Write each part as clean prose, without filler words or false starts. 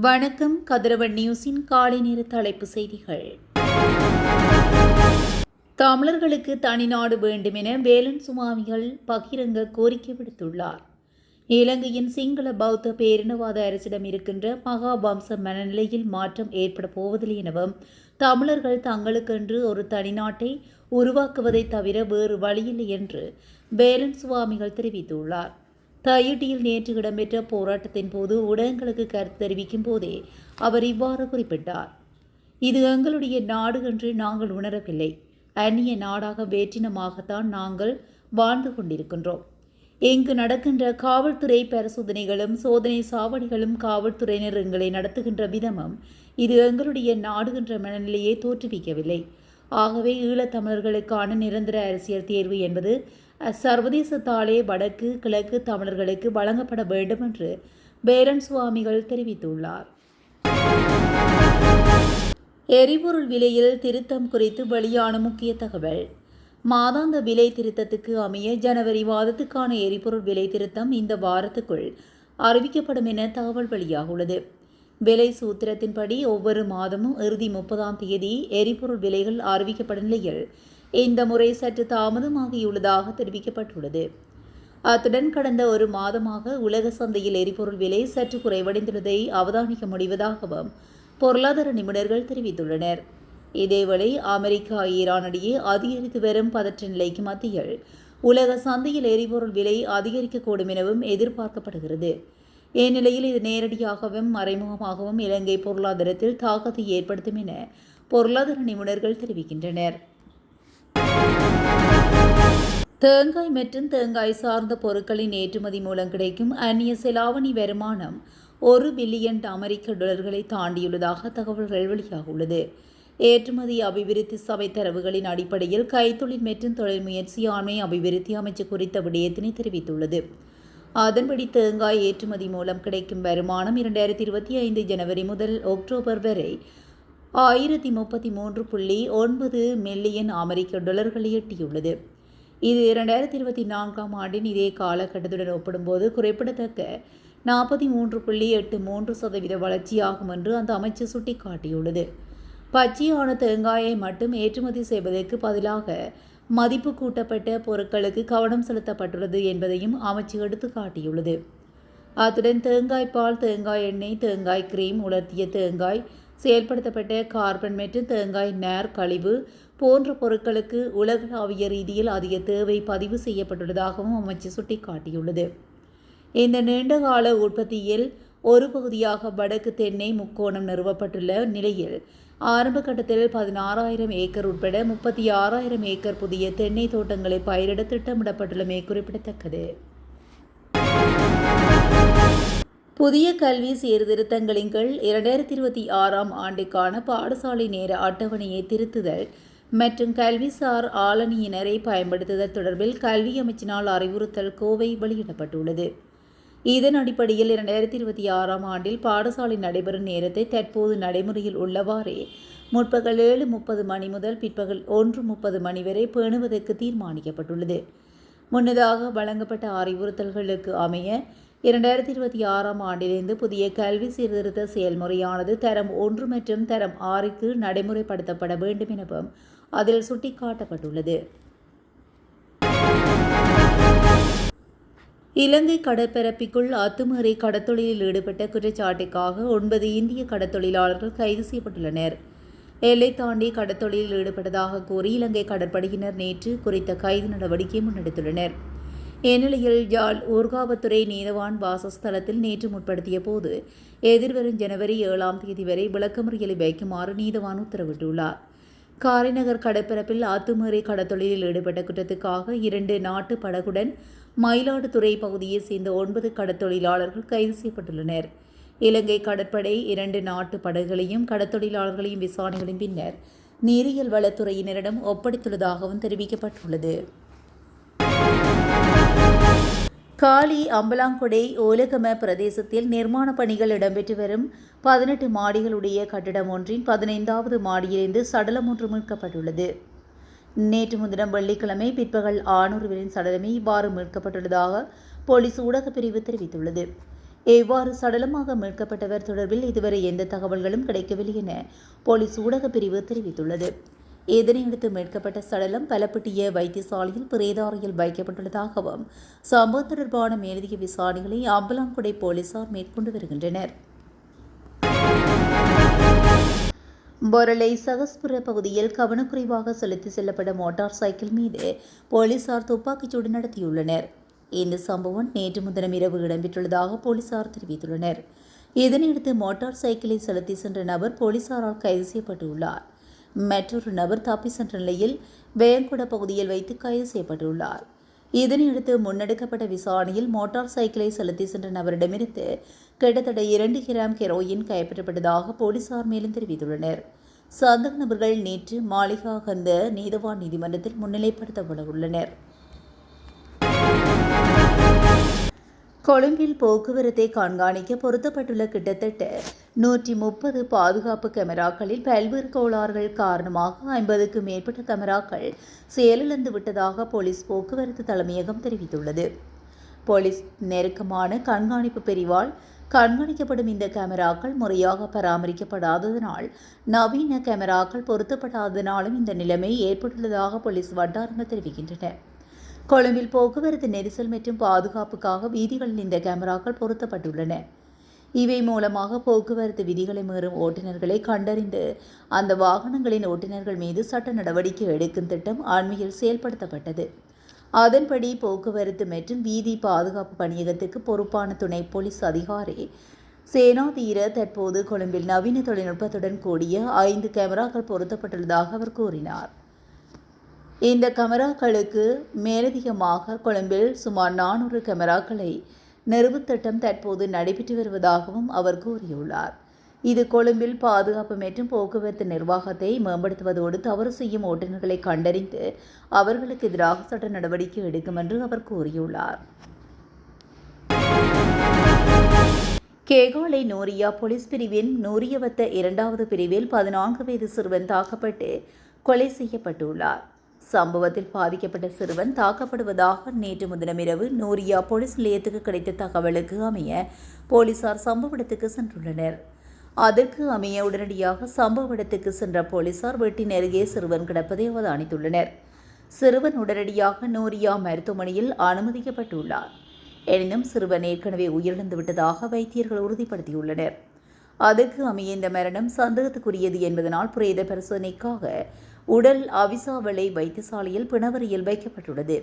வணக்கம். கதிரவன் நியூஸின் காலை நேர தலைப்புச் செய்திகள். தமிழர்களுக்கு தனிநாடு வேண்டும் என வேலன் சுவாமிகள் பகிரங்க கோரிக்கை விடுத்துள்ளார். இலங்கையின் சிங்கள பௌத்த பேரினவாத அரசிடம் இருக்கின்ற மகாவம்ச மனநிலையில் மாற்றம் ஏற்பட போவதில்லை எனவும், தமிழர்கள் தங்களுக்கென்று ஒரு தனிநாட்டை உருவாக்குவதை தவிர வேறு வழியில்லை என்று வேலன் சுவாமிகள் தெரிவித்துள்ளார். தையிட்டியில் நேற்று இடம்பெற்ற போராட்டத்தின் போது ஊடகங்களுக்கு கருத்து தெரிவிக்கும் போதே அவர் இவ்வாறு குறிப்பிட்டார். இது எங்களுடைய நாடு என்று நாங்கள் உணரவில்லை. அந்நிய நாடாக வேற்றினமாகத்தான் நாங்கள் வாழ்ந்து கொண்டிருக்கின்றோம். இங்கு நடக்கின்ற காவல்துறை பரிசோதனைகளும் சோதனை சாவடிகளும் காவல்துறையினர் எங்களை நடத்துகின்ற விதமும் இது எங்களுடைய நாடு என்ற மனநிலையை தோற்றுவிக்கவில்லை. ஆகவே ஈழத்தமிழர்களுக்கான நிரந்தர அரசியல் தேர்வு என்பது சர்வதேசத்தாலே வடக்கு கிழக்கு தமிழர்களுக்கு வழங்கப்பட வேண்டும் என்று வேலன் சுவாமிகள் தெரிவித்துள்ளார். எரிபொருள் விலையில் திருத்தம் குறித்து வெளியான முக்கிய தகவல். மாதாந்த விலை திருத்தத்துக்கு அமைய ஜனவரி மாதத்துக்கான எரிபொருள் விலை திருத்தம் இந்த வாரத்துக்குள் அறிவிக்கப்படும் என தகவல் வெளியாகியுள்ளது. விலை சூத்திரத்தின்படி ஒவ்வொரு மாதமும் இறுதி 30ஆம் தேதி எரிபொருள் விலைகள் அறிவிக்கப்படும் நிலையில் இந்த முறை சற்று தாமதமாகியுள்ளதாக தெரிவிக்கப்பட்டுள்ளது. அத்துடன் கடந்த ஒரு மாதமாக உலக சந்தையில் எரிபொருள் விலை சற்று குறைவடைந்துள்ளதை அவதானிக்க முடிவதாகவும் பொருளாதார நிபுணர்கள் தெரிவித்துள்ளனர். இதேவேளை அமெரிக்கா ஈரான் இடையே அதிகரித்து வரும் பதற்ற நிலைக்கு மத்தியில் உலக சந்தையில் எரிபொருள் விலை அதிகரிக்கக்கூடும் எனவும் எதிர்பார்க்கப்படுகிறது. இந்நிலையில் இது நேரடியாகவும் மறைமுகமாகவும் இலங்கை பொருளாதாரத்தில் தாக்கத்தை ஏற்படுத்தும் என பொருளாதார நிபுணர்கள் தெரிவிக்கின்றனர். தேங்காய் மற்றும் தேங்காய் சார்ந்த பொருட்களின் ஏற்றுமதி மூலம் கிடைக்கும் அந்நிய செலாவணி வருமானம் $1 பில்லியன் அமெரிக்க டாலர்களை தாண்டியுள்ளதாக தகவல்கள் வெளியாகியுள்ளது. ஏற்றுமதி அபிவிருத்தி சபை தரவுகளின் அடிப்படையில் கைத்தொழில் மற்றும் தொழில் முயற்சியாண்மை அபிவிருத்தி அமைச்சு குறித்த விடயத்தினை தெரிவித்துள்ளது. அதன்படி தேங்காய் ஏற்றுமதி மூலம் கிடைக்கும் வருமானம் 2025 ஜனவரி முதல் அக்டோபர் வரை $1033.9 மில்லியன் அமெரிக்க டாலர்களை எட்டியுள்ளது. இது 2024ஆம் ஆண்டின் இதே காலகட்டத்துடன் ஒப்பிடும்போது குறிப்பிடத்தக்க 43.83% வளர்ச்சியாகும் என்று அந்த அமைச்சு சுட்டிக்காட்டியுள்ளது. பச்சையான தேங்காயை மட்டும் ஏற்றுமதி செய்வதற்கு பதிலாக மதிப்பு கூட்டப்பட்ட பொருட்களுக்கு கவனம் செலுத்தப்பட்டுள்ளது என்பதையும் அமைச்சு எடுத்துக்காட்டியுள்ளது. அத்துடன் தேங்காய் பால், தேங்காய் எண்ணெய், தேங்காய் கிரீம், உலர்த்திய தேங்காய், செயல்படுத்தப்பட்ட கார்பன் மற்றும் தேங்காய் நார் கழிவு போன்ற பொருட்களுக்கு உலகளாவிய ரீதியில் அதிக தேவை பதிவு செய்யப்பட்டுள்ளதாகவும் அமைச்சு சுட்டிக்காட்டியுள்ளது. இந்த நீண்டகால உற்பத்தியில் ஒரு பகுதியாக வடக்கு தென்னை முக்கோணம் நிறுவப்பட்டுள்ள நிலையில் ஆரம்ப கட்டத்தில் 16,000 ஏக்கர் உட்பட 36,000 ஏக்கர் புதிய தென்னை தோட்டங்களை பயிரிட திட்டமிடப்பட்டுள்ளமை குறிப்பிடத்தக்கது. புதிய கல்வி சீர்திருத்தங்களின் கீழ் 2026ஆம் ஆண்டுக்கான பாடசாலை நேர அட்டவணையை திருத்துதல் மற்றும் கல்விசார் ஆளணியினரை பயன்படுத்துதல் தொடர்பில் கல்வி அமைச்சினால் அறிவுறுத்தல் கோவை வெளியிடப்பட்டுள்ளது. இதன் அடிப்படையில் 2026ஆம் ஆண்டில் பாடசாலை நடைபெறும் நேரத்தை தற்போது நடைமுறையில் உள்ளவாறே முற்பகல் 7:30 மணி முதல் பிற்பகல் 1:30 மணி வரை பேணுவதற்கு தீர்மானிக்கப்பட்டுள்ளது. முன்னதாக வழங்கப்பட்ட அறிவுறுத்தல்களுக்கு அமைய 2026ஆம் ஆண்டிலிருந்து புதிய கல்வி சீர்திருத்த செயல்முறையானது தரம் 1 மற்றும் தரம் 6க்கு நடைமுறைப்படுத்தப்பட வேண்டும் எனவும் அதில் சுட்டிக்காட்டப்பட்டுள்ளது. இலங்கை கடற்பரப்பிற்குள் அத்துமீறி கடத்தொழிலில் ஈடுபட்ட குற்றச்சாட்டுக்காக 9 இந்திய கடற்தொழிலாளர்கள் கைது செய்யப்பட்டுள்ளனர். எல்லை தாண்டி கடத்தொழிலில் ஈடுபட்டதாக கூறி இலங்கை கடற்படையினர் நேற்று குறித்த கைது நடவடிக்கை முன்னெடுத்துள்ளனர். இந்நிலையில் யாழ் ஊர்காவத்துறை நீதவான் வாசஸ்தலத்தில் நேற்று முற்படுத்திய போது எதிர்வரும் ஜனவரி 7ஆம் தேதி வரை விளக்கமறியலை வைக்குமாறு நீதவான் உத்தரவிட்டுள்ளார். காரைநகர் கடற்பரப்பில் அத்துமீறி கடத்தொழிலில் ஈடுபட்ட குற்றத்துக்காக 2 நாட்டு படகுடன் மயிலாடுதுறை பகுதியைச் சேர்ந்த 9 கடற்தொழிலாளர்கள் கைது செய்யப்பட்டுள்ளனர். இலங்கை கடற்படை 2 நாட்டு படகுகளையும் கடற்தொழிலாளர்களையும் விசாரணைகளின் பின்னர் நீரியல் வளத்துறையினரிடம் ஒப்படைத்துள்ளதாகவும் தெரிவிக்கப்பட்டுள்ளது. காலி அம்பலாங்கொடை ஓலகம பிரதேசத்தில் நிர்மாண பணிகள் இடம்பெற்று வரும் 18 மாடிகளுடைய கட்டிடம் ஒன்றின் 15வது மாடியிலிருந்து சடலம் ஒன்று மீட்கப்பட்டுள்ளது. நேற்று முன்தினம் வெள்ளிக்கிழமை பிற்பகல் 6 சடலமே இவ்வாறு மீட்கப்பட்டுள்ளதாக போலீஸ் ஊடகப் பிரிவு தெரிவித்துள்ளது. எவ்வாறு சடலமாக மீட்கப்பட்டவர் தொடர்பில் இதுவரை எந்த தகவல்களும் கிடைக்கவில்லை என போலீஸ் ஊடகப் பிரிவு தெரிவித்துள்ளது. இதனையடுத்து மீட்கப்பட்ட சடலம் பலப்பட்டிய வைத்தியசாலையில் பிரேத அறையில் வைக்கப்பட்டுள்ளதாகவும் சம்பவம் தொடர்பான மேலதிக விசாரணைகளை அம்பலாங்குடை போலீசார் மேற்கொண்டு வருகின்றனர். பொரலை சகஸ்புர பகுதியில் கவனக்குறைவாக செலுத்தி செல்லப்பட்ட மோட்டார் சைக்கிள் மீது போலீசார் துப்பாக்கிச்சூடு நடத்தியுள்ளனர். இந்த சம்பவம் நேற்று முன்தினம் இரவு இடம்பெற்றுள்ளதாக போலீசார் தெரிவித்துள்ளனர். இதனையடுத்து மோட்டார் சைக்கிளை செலுத்தி சென்ற நபர் போலீசாரால் கைது செய்யப்பட்டுள்ளார். மற்றொரு நபர் தப்பி சென்ற நிலையில் வேயங்குட பகுதியில் வைத்து கைது செய்யப்பட்டுள்ளார். இதனையடுத்து முன்னெடுக்கப்பட்ட விசாரணையில் மோட்டார் சைக்கிளை செலுத்தி சென்ற நபரிடமிருந்து கிட்டத்தட்ட 2 கிராம் ஹெரோயின் கைப்பற்றப்பட்டதாக போலீசார் மேலும் தெரிவித்துள்ளனர். சந்தேக நபர்கள் நேற்று மாளிகாகந்த நீதவான் நீதிமன்றத்தில் முன்னிலைப்படுத்தப்பட உள்ளனர். கொழும்பில் போக்குவரத்தை கண்காணிக்க பொருத்தப்பட்டுள்ள கிட்டத்தட்ட 130 பாதுகாப்பு கேமராக்களில் பல்வேறு கோளாறுகள் காரணமாக 50க்கும் மேற்பட்ட கேமராக்கள் செயலிழந்து விட்டதாக போலீஸ் போக்குவரத்து தலைமையகம் தெரிவித்துள்ளது. போலீஸ் நெருக்கமான கண்காணிப்பு பிரிவால் கண்காணிக்கப்படும் இந்த கேமராக்கள் முறையாக பராமரிக்கப்படாததனால் நவீன கேமராக்கள் பொருத்தப்படாததனாலும் இந்த நிலைமை ஏற்பட்டுள்ளதாக போலீஸ் வட்டாரங்கள் தெரிவிக்கின்றன. கொழும்பில் போக்குவரத்து நெரிசல் மற்றும் பாதுகாப்புக்காக வீதிகளில் இந்த கேமராக்கள் பொருத்தப்பட்டுள்ளன. இவை மூலமாக போக்குவரத்து விதிகளை மீறும் ஓட்டுநர்களை கண்டறிந்து அந்த வாகனங்களின் ஓட்டுநர்கள் மீது சட்ட நடவடிக்கை எடுக்கும் திட்டம் அண்மையில் செயல்படுத்தப்பட்டது. அதன்படி போக்குவரத்து மற்றும் வீதி பாதுகாப்பு பணியகத்துக்கு பொறுப்பான துணை போலீஸ் அதிகாரி சேனாதீர தற்போது கொழும்பில் நவீன தொழில்நுட்பத்துடன் கூடிய 5 கேமராக்கள் பொருத்தப்பட்டுள்ளதாக அவர் கூறினார். இந்த கேமராக்களுக்கு மேலதிகமாக கொழும்பில் சுமார் 400 கேமராக்களை நிறுவும் திட்டம் தற்போது நடைபெற்று வருவதாகவும் அவர் கூறியுள்ளார். இது கொழும்பில் பாதுகாப்பு மற்றும் போக்குவரத்து நிர்வாகத்தை மேம்படுத்துவதோடு தவறு செய்யும் ஓட்டுநர்களை கண்டறிந்து அவர்களுக்கு எதிராக சட்ட நடவடிக்கை எடுக்கும் என்று அவர் கூறியுள்ளார். கேகாலை நூரியா போலீஸ் பிரிவின் நூரியவத்த 2வது பிரிவில் 14 வயது சிறுவன் தாக்கப்பட்டு கொலை செய்யப்பட்டுள்ளார். சம்பவத்தில் பாதிக்கப்பட்ட சிறுவன் தாக்கப்படுவதாக நேற்று முன்தினம் இரவு நூரியா போலீஸ் நிலையத்துக்கு கிடைத்த தகவலுக்கு அமைய போலீசார் சம்பவ இடத்துக்கு சென்றுள்ளனர். அதற்கு அமைய உடனடியாக சம்பவ இடத்துக்கு சென்ற போலீசார் வீட்டின் அருகே சிறுவன் கிடப்பதை அவதானித்துள்ளனர். சிறுவன் உடனடியாக நூரியா மருத்துவமனையில் அனுமதிக்கப்பட்டுள்ளார். எனினும் சிறுவன் ஏற்கனவே உயிரிழந்து விட்டதாக வைத்தியர்கள் உறுதிப்படுத்தியுள்ளனர். அதற்கு அமைய இந்த மரணம் சந்தேகத்துக்குரியது என்பதனால் பிரேத பரிசோதனைக்காக உடல் அவிசாவளை வைத்தியசாலையில் பிணவரையில் வைக்கப்பட்டுள்ளது.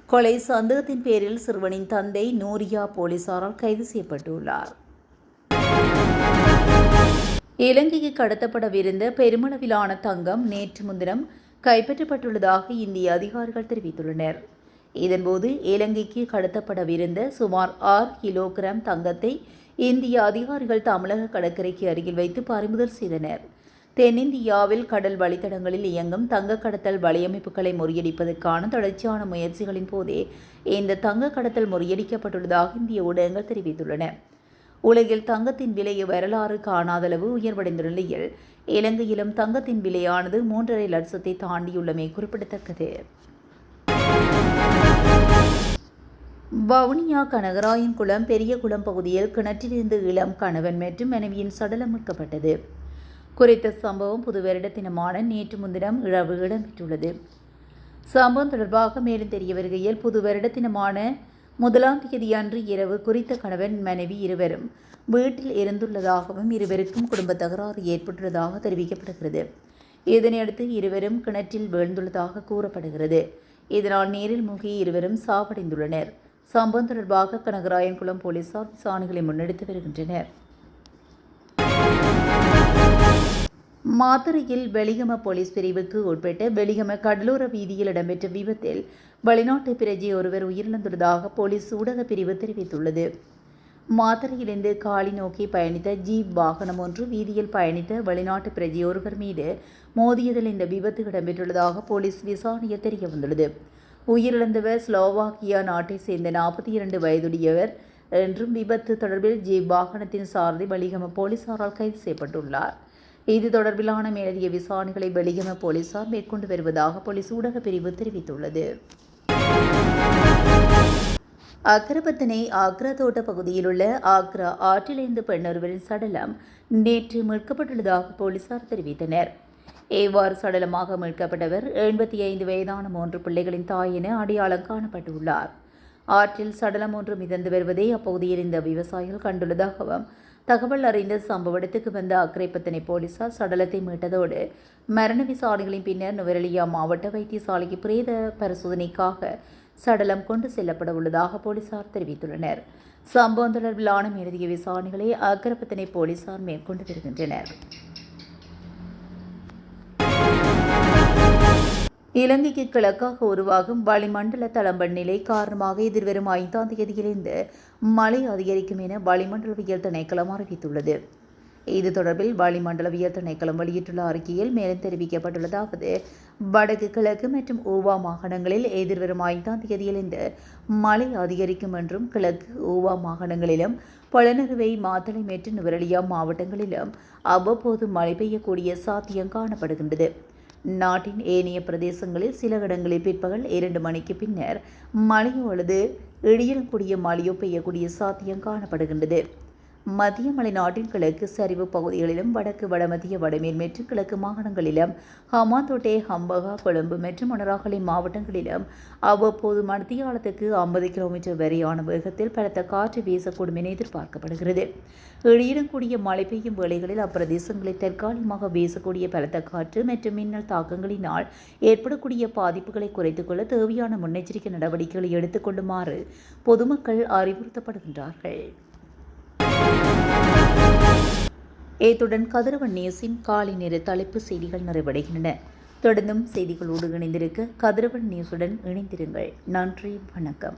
கொலை சந்தேகத்தின் பேரில் சிறுவனின் தந்தை நூரியா போலீசாரால் கைது செய்யப்பட்டுள்ளார். இலங்கைக்கு கடத்தப்படவிருந்த பெருமளவிலான தங்கம் நேற்று முன்தினம் கைப்பற்றப்பட்டுள்ளதாக இந்திய அதிகாரிகள் தெரிவித்துள்ளனர். இதன்போது இலங்கைக்கு கடத்தப்படவிருந்த சுமார் 6 கிலோகிராம் தங்கத்தை இந்திய அதிகாரிகள் தமிழக கடற்கரைக்கு அருகில் வைத்து பறிமுதல் செய்தனர். தென்னிந்தியாவில் கடல் வழித்தடங்களில் இயங்கும் தங்க கடத்தல் வலையமைப்புகளை முறியடிப்பதற்கான தொடர்ச்சியான முயற்சிகளின் போதே இந்த தங்க கடத்தல் முறியடிக்கப்பட்டுள்ளதாக இந்திய ஊடகங்கள் தெரிவித்துள்ளன. உலகில் தங்கத்தின் விலை வரலாறு காணாதளவு உயர்வடைந்த நிலையில் இலங்கையிலும் தங்கத்தின் விலையானது 3.5 லட்சத்தை தாண்டியுள்ளமை குறிப்பிடத்தக்கது. வவுனியா கனகராயன்குளம் பெரியகுளம் பகுதியில் கிணற்றிலிருந்து இளம் கணவன் மற்றும் மனைவியின் சடலம் மீட்கப்பட்டது. குறித்த சம்பவம் புது வருட தினமான நேற்று முன்தினம் இரவு இடம்பெற்றுள்ளது. சம்பவம் தொடர்பாக மேலும் தெரிய வருகையில் புது வருட தினமான 1ஆம் தேதி அன்று இரவு குறித்த கணவன் மனைவி இருவரும் வீட்டில் இருந்துள்ளதாகவும் இருவருக்கும் குடும்ப தகராறு ஏற்பட்டுள்ளதாக தெரிவிக்கப்படுகிறது. இதனையடுத்து இருவரும் கிணற்றில் வீழ்ந்துள்ளதாக கூறப்படுகிறது. இதனால் நீரில் மூழ்கி இருவரும் சாவடைந்துள்ளனர். சம்பவம் தொடர்பாக கனகராயன்குளம் போலீசார் விசாரணைகளை முன்னெடுத்து வருகின்றனர். மாத்தறையில் வெலிகம போலீஸ் பிரிவுக்கு உட்பட்ட வெலிகம கடலோர வீதியில் இடம்பெற்ற விபத்தில் வெளிநாட்டு பிரஜை ஒருவர் உயிரிழந்துள்ளதாக போலீஸ் ஊடக பிரிவு தெரிவித்துள்ளது. மாத்தறையிலிருந்து காலி நோக்கி பயணித்த ஜீப் வாகனம் ஒன்று வீதியில் பயணித்த வெளிநாட்டு பிரஜை ஒருவர் மீது மோதியதில் இந்த விபத்து இடம்பெற்றுள்ளதாக போலீஸ் விசாரணையில் தெரியவந்துள்ளது. உயிரிழந்தவர் ஸ்லோவாக்கியா நாட்டை சேர்ந்த 42 வயதுடையவர் என்றும் விபத்து தொடர்பில் ஜீப் வாகனத்தின் சாரதி வெலிகம போலீசாரால் கைது செய்யப்பட்டுள்ளார். இது தொடர்பிலான மேலதிக விசாரணைகளை வெலிகம போலீசார் மேற்கொண்டு வருவதாக போலீஸ் ஊடக பிரிவு தெரிவித்துள்ளது. அக்கரப்பத்தனை ஆக்ரா தோட்ட பகுதியில் உள்ள ஆக்ரா ஆற்றிலிருந்து பெண்ணொருவரின் சடலம் நேற்று மீட்கப்பட்டுள்ளதாக போலீசார் தெரிவித்தனர். இவ்வாறு சடலமாக மீட்கப்பட்டவர் 85 வயதான 3 பிள்ளைகளின் தாய் என அடையாளம் காணப்பட்டுள்ளார். ஆற்றில் சடலம் ஒன்று மிதந்து வருவதை அப்பகுதியில் இருந்த விவசாயிகள் கண்டுள்ளதாகவும் தகவல் அறிந்த சம்பவ இடத்துக்கு வந்த அக்கரைப்பத்தனை போலீசார் சடலத்தை மீட்டதோடு மரண விசாரணைகளின் பின்னர் நுவரெலியா மாவட்ட வைத்தியசாலைக்கு பிரேத பரிசோதனைக்காக சடலம் கொண்டு செல்லப்பட உள்ளதாக போலீசார் தெரிவித்துள்ளனர். சம்பவம் தொடர்பிலான மேலதிக விசாரணைகளை அக்கரைப்பத்தனை போலீசார் மேற்கொண்டு வருகின்றனர். இலங்கைக்கு கிழக்காக உருவாகும் வளிமண்டல தளம்பன் நிலை காரணமாக எதிர்வரும் 5ஆம் தேதியிலிருந்து மழை அதிகரிக்கும் என வளிமண்டலவியல் திணைக்களம் அறிவித்துள்ளது. இது தொடர்பில் வளிமண்டலவியல் திணைக்களம் வெளியிட்டுள்ள அறிக்கையில் மேலும் தெரிவிக்கப்பட்டுள்ளதாவது: வடக்கு கிழக்கு மற்றும் ஊவா மாகாணங்களில் எதிர்வரும் 5ஆம் தேதியிலிருந்து மழை அதிகரிக்கும் என்றும் கிழக்கு ஊவா மாகாணங்களிலும் பொலனறுவை மாத்தளை மற்றும் நுவரெலியா மாவட்டங்களிலும் அவ்வப்போது மழை பெய்யக்கூடிய சாத்தியம் காணப்படுகின்றது. நாட்டின் ஏனைய பிரதேசங்களில் சில இடங்களில் பிற்பகல் 2 மணிக்கு பின்னர் மழையோ அல்லது இடியுடன் கூடிய மழையோ பெய்யக்கூடிய சாத்தியம் காணப்படுகின்றது. மத்திய மலைநாட்டின் கிழக்கு சரிவு பகுதிகளிலும் வடக்கு வடமத்திய வடமேல் மற்றும் கிழக்கு மாகாணங்களிலும் ஹமாந்தோட்டே ஹம்பகா கொழும்பு மற்றும் மொனராகலை மாவட்டங்களிலும் அவ்வப்போது மணித்தியாலத்துக்கு 50 கிலோமீட்டர் வரையான வேகத்தில் பலத்த காற்று வீசக்கூடும் என எதிர்பார்க்கப்படுகிறது. இடியுடன் கூடிய மழை பெய்யும் வேளைகளில் அப்பிரதேசங்களில் தற்காலிகமாக வீசக்கூடிய பலத்த காற்று மற்றும் மின்னல் தாக்கங்களினால் ஏற்படக்கூடிய பாதிப்புகளை குறைத்துக் கொள்ள தேவையான முன்னெச்சரிக்கை நடவடிக்கைகளை எடுத்துக் கொள்ளுமாறு பொதுமக்கள் அறிவுறுத்தப்படுகின்றார்கள். இத்துடன் கதிரவன் நியூஸின் காலை நேர தலைப்பு செய்திகள் நிறைவடைகின்றன. தொடர்ந்தும் செய்திகளோடு இணைந்திருக்க கதிரவன் நியூஸுடன் இணைந்திருங்கள். நன்றி, வணக்கம்.